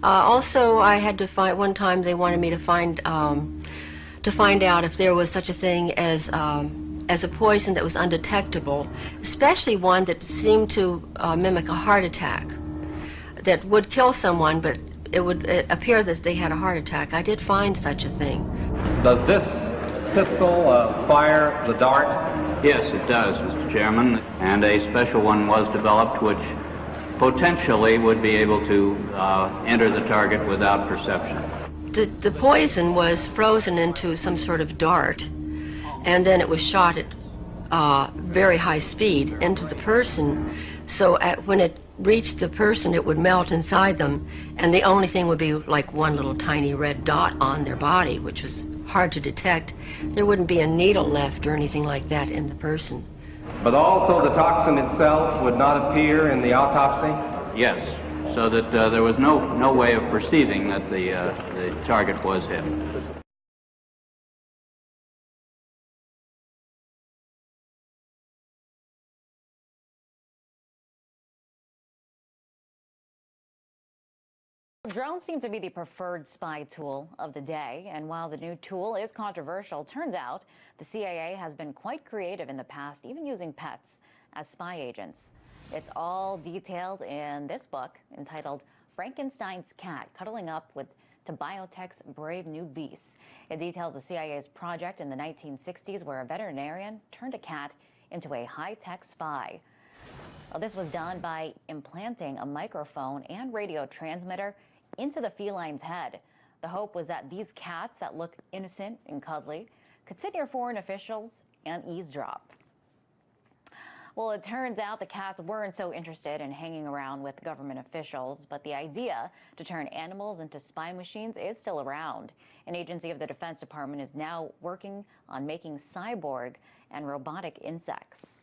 Also, I had to find, one time they wanted me to find out if there was such a thing as a poison that was undetectable, especially one that seemed to mimic a heart attack, that would kill someone, but it would appear that they had a heart attack. I did find such a thing. Does this pistol fire the dart? Yes, it does, Mr. Chairman, and a special one was developed which potentially would be able to enter the target without perception. The poison was frozen into some sort of dart, and then it was shot at very high speed into the person, so when it reached the person it would melt inside them, and the only thing would be like one little tiny red dot on their body, which was hard to detect. There wouldn't be a needle left or anything like that in the person. But also the toxin itself would not appear in the autopsy? Yes, so that there was no way of perceiving that the target was him. Drones seem to be the preferred spy tool of the day, and while the new tool is controversial, turns out the CIA has been quite creative in the past, even using pets as spy agents. It's all detailed in this book entitled Frankenstein's Cat, Cuddling Up to Biotech's Brave New Beasts. It details the CIA's project in the 1960s where a veterinarian turned a cat into a high-tech spy. Well, this was done by implanting a microphone and radio transmitter into the feline's head. The hope was that these cats that look innocent and cuddly could sit near foreign officials and eavesdrop. Well, it turns out the cats weren't so interested in hanging around with government officials, but the idea to turn animals into spy machines is still around. An agency of the Defense Department is now working on making cyborg and robotic insects.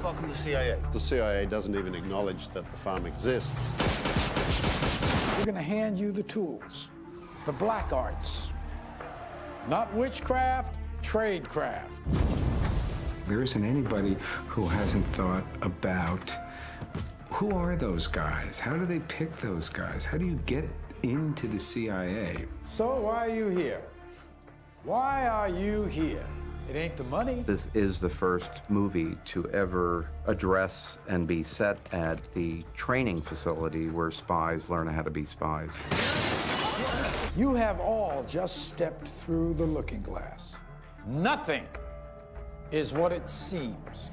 Welcome to CIA. The CIA doesn't even acknowledge that the farm exists. We're going to hand you the tools, the black arts. Not witchcraft, tradecraft. There isn't anybody who hasn't thought about who are those guys? How do they pick those guys? How do you get into the CIA? So why are you here? Why are you here? It ain't the money. This is the first movie to ever address and be set at the training facility where spies learn how to be spies. You have all just stepped through the looking glass. Nothing is what it seems.